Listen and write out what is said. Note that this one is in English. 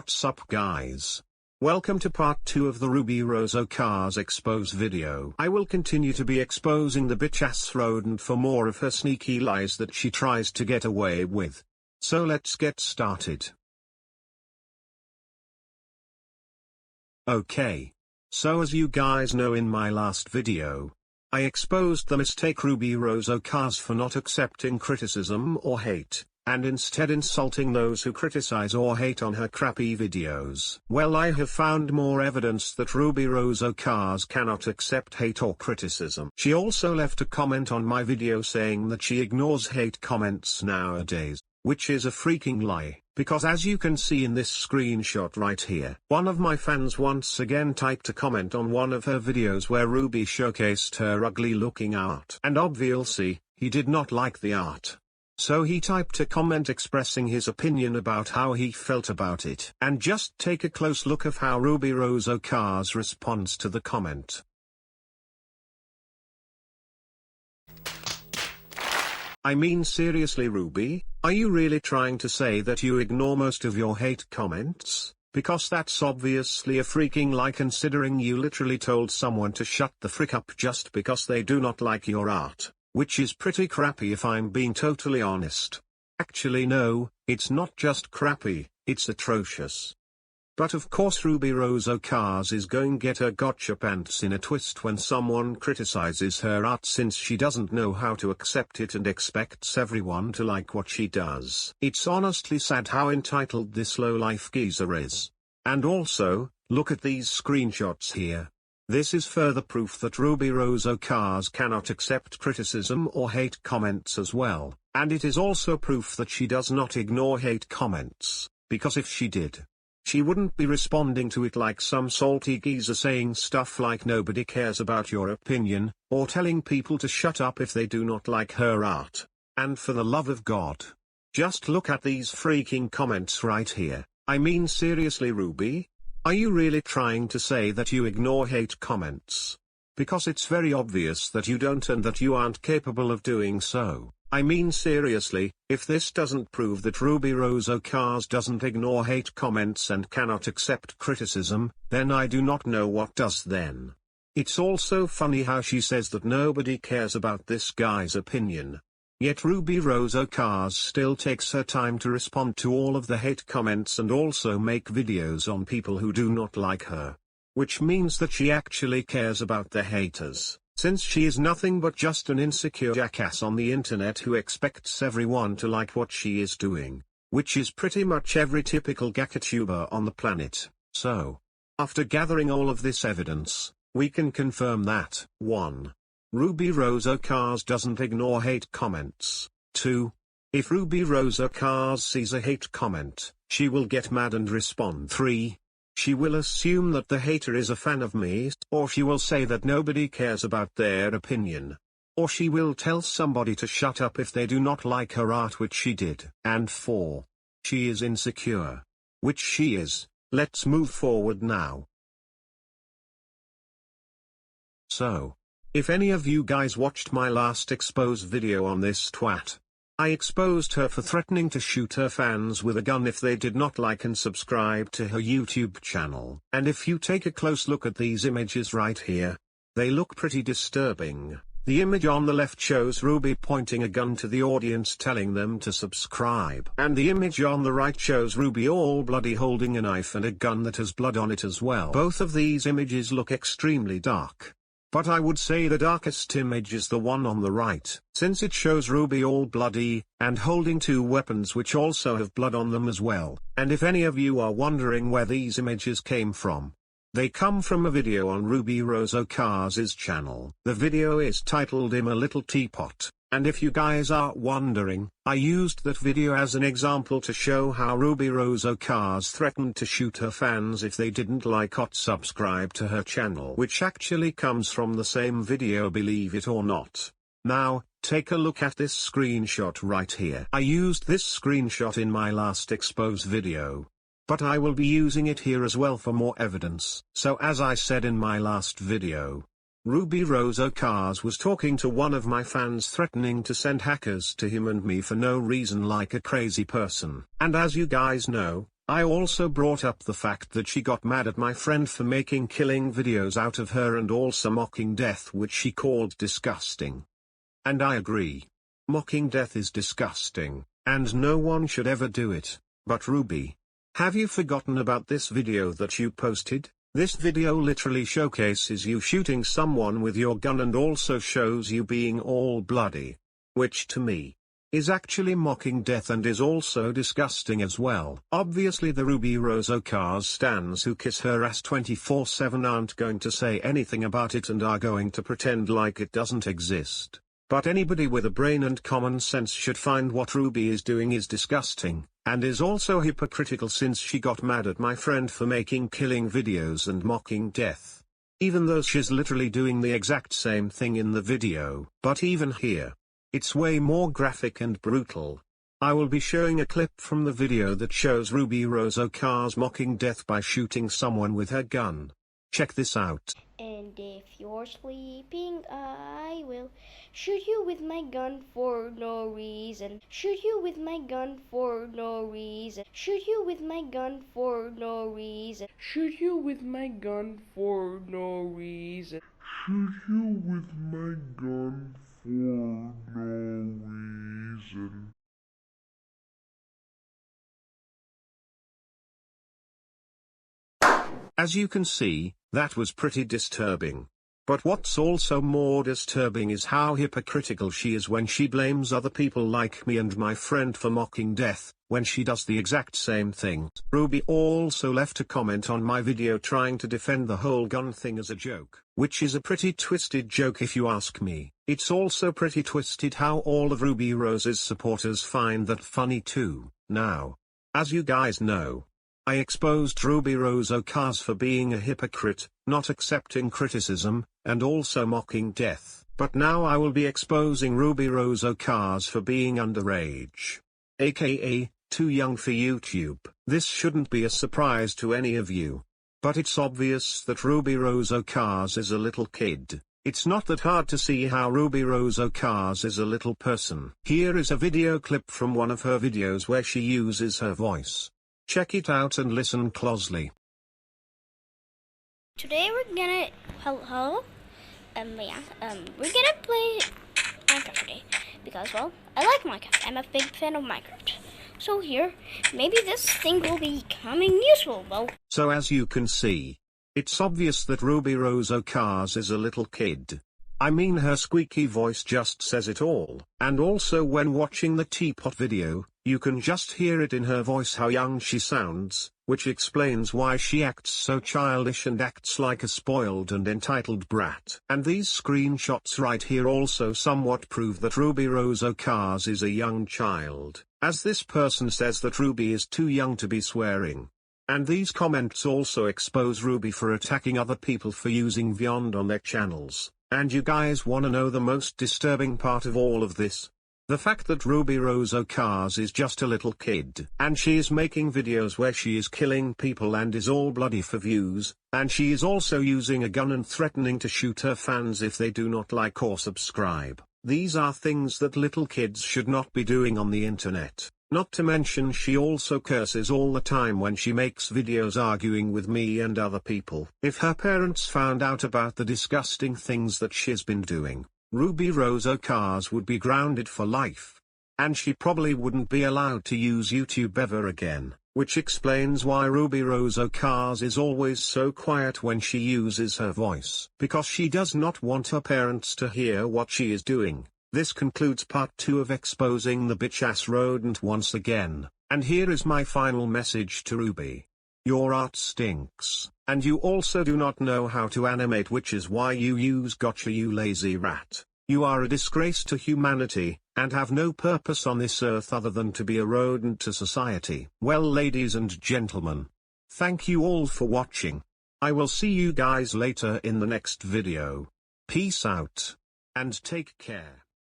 What's up guys? Welcome to part 2 of the Ruby Rose Okaz expose video. I will continue to be exposing the bitch-ass rodent for more of her sneaky lies that she tries to get away with. So let's get started. Okay. So as you guys know, in my last video, I exposed the mistake Ruby Rose Okaz for not accepting criticism or hate, and instead insulting those who criticize or hate on her crappy videos. Well, I have found more evidence that Ruby Rose Okaz cannot accept hate or criticism. She also left a comment on my video saying that she ignores hate comments nowadays, which is a freaking lie, because as you can see in this screenshot right here, one of my fans once again typed a comment on one of her videos where Ruby showcased her ugly looking art. And obviously, he did not like the art. So he typed a comment expressing his opinion about how he felt about it. And just take a close look of how Ruby Rose Okaz responds to the comment. I mean, seriously Ruby, are you really trying to say that you ignore most of your hate comments? Because that's obviously a freaking lie, considering you literally told someone to shut the frick up just because they do not like your art. Which is pretty crappy if I'm being totally honest. Actually no, it's not just crappy, it's atrocious. But of course Ruby Rose Okaz is going to get her gotcha pants in a twist when someone criticizes her art, since she doesn't know how to accept it and expects everyone to like what she does. It's honestly sad how entitled this low-life geezer is. And also, look at these screenshots here. This is further proof that Ruby Rose Okaz cannot accept criticism or hate comments as well, and it is also proof that she does not ignore hate comments, because if she did, she wouldn't be responding to it like some salty geezer saying stuff like nobody cares about your opinion, or telling people to shut up if they do not like her art. And for the love of God, just look at these freaking comments right here. I mean, seriously Ruby? Are you really trying to say that you ignore hate comments? Because it's very obvious that you don't, and that you aren't capable of doing so. I mean seriously, if this doesn't prove that Ruby Rose Okaz doesn't ignore hate comments and cannot accept criticism, then I do not know what does then. It's also funny how she says that nobody cares about this guy's opinion. Yet Ruby Rose Okaz still takes her time to respond to all of the hate comments and also make videos on people who do not like her. Which means that she actually cares about the haters, since she is nothing but just an insecure jackass on the internet who expects everyone to like what she is doing, which is pretty much every typical Gakatuber on the planet. So, after gathering all of this evidence, we can confirm that 1. Ruby Rose Okaz doesn't ignore hate comments. 2. If Ruby Rose Okaz sees a hate comment, she will get mad and respond. 3. She will assume that the hater is a fan of me, or she will say that nobody cares about their opinion. Or she will tell somebody to shut up if they do not like her art, which she did. And 4. She is insecure. Which she is. Let's move forward now. So, if any of you guys watched my last expose video on this twat, I exposed her for threatening to shoot her fans with a gun if they did not like and subscribe to her YouTube channel. And if you take a close look at these images right here, they look pretty disturbing. The image on the left shows Ruby pointing a gun to the audience telling them to subscribe. And the image on the right shows Ruby all bloody holding a knife and a gun that has blood on it as well. Both of these images look extremely dark. But I would say the darkest image is the one on the right, since it shows Ruby all bloody, and holding 2 weapons which also have blood on them as well. And if any of you are wondering where these images came from, they come from a video on Ruby Rose Okaz's channel. The video is titled "I'm a Little Teapot," and if you guys are wondering, I used that video as an example to show how Ruby Rose Okaz threatened to shoot her fans if they didn't like or subscribe to her channel, which actually comes from the same video, believe it or not. Now, take a look at this screenshot right here. I used this screenshot in my last expose video, but I will be using it here as well for more evidence. So as I said in my last video, Ruby Rose Okaz was talking to one of my fans, threatening to send hackers to him and me for no reason like a crazy person. And as you guys know, I also brought up the fact that she got mad at my friend for making killing videos out of her and also mocking death, which she called disgusting. And I agree. Mocking death is disgusting, and no one should ever do it. But Ruby, have you forgotten about this video that you posted? This video literally showcases you shooting someone with your gun and also shows you being all bloody. Which to me is actually mocking death and is also disgusting as well. Obviously the Ruby Rose okaz stans who kiss her ass 24/7 aren't going to say anything about it and are going to pretend like it doesn't exist. But anybody with a brain and common sense should find what Ruby is doing is disgusting, and is also hypocritical since she got mad at my friend for making killing videos and mocking death. Even though she's literally doing the exact same thing in the video. But even here, it's way more graphic and brutal. I will be showing a clip from the video that shows Ruby Rose okaz mocking death by shooting someone with her gun. Check this out. And if you're sleeping, I will shoot you with my gun for no reason. Shoot you with my gun for no reason. Shoot you with my gun for no reason. Shoot you with my gun for no reason. Shoot you with my gun for no reason. As you can see, that was pretty disturbing. But what's also more disturbing is how hypocritical she is when she blames other people like me and my friend for mocking death, when she does the exact same thing. Ruby also left a comment on my video trying to defend the whole gun thing as a joke, which is a pretty twisted joke if you ask me. It's also pretty twisted how all of Ruby Rose's supporters find that funny too. Now, as you guys know, I exposed Ruby Rose okaz for being a hypocrite, not accepting criticism, and also mocking death. But now I will be exposing Ruby Rose okaz for being underage, aka too young for YouTube. This shouldn't be a surprise to any of you. But it's obvious that Ruby Rose okaz is a little kid. It's not that hard to see how Ruby Rose okaz is a little person. Here is a video clip from one of her videos where she uses her voice. Check it out and listen closely. Today we're gonna we're gonna play Minecraft today because, well, I like Minecraft. I'm a big fan of Minecraft. So here, maybe this thing will be becoming useful. Well, so as you can see, it's obvious that Ruby Rose okaz is a little kid. I mean, her squeaky voice just says it all. And also when watching the teapot video, you can just hear it in her voice how young she sounds, which explains why she acts so childish and acts like a spoiled and entitled brat. And these screenshots right here also somewhat prove that Ruby Rose okaz is a young child, as this person says that Ruby is too young to be swearing. And these comments also expose Ruby for attacking other people for using Vyond on their channels. And you guys wanna know the most disturbing part of all of this? The fact that Ruby Rose okaz is just a little kid. And she is making videos where she is killing people and is all bloody for views, and she is also using a gun and threatening to shoot her fans if they do not like or subscribe. These are things that little kids should not be doing on the internet. Not to mention she also curses all the time when she makes videos arguing with me and other people. If her parents found out about the disgusting things that she's been doing, Ruby Rose okaz would be grounded for life. And she probably wouldn't be allowed to use YouTube ever again, which explains why Ruby Rose okaz is always so quiet when she uses her voice. Because she does not want her parents to hear what she is doing. This concludes part 2 of exposing the bitch-ass rodent once again, and here is my final message to Ruby. Your art stinks, and you also do not know how to animate, which is why you use gotcha, you lazy rat. You are a disgrace to humanity, and have no purpose on this earth other than to be a rodent to society. Well, ladies and gentlemen, thank you all for watching. I will see you guys later in the next video. Peace out, and take care.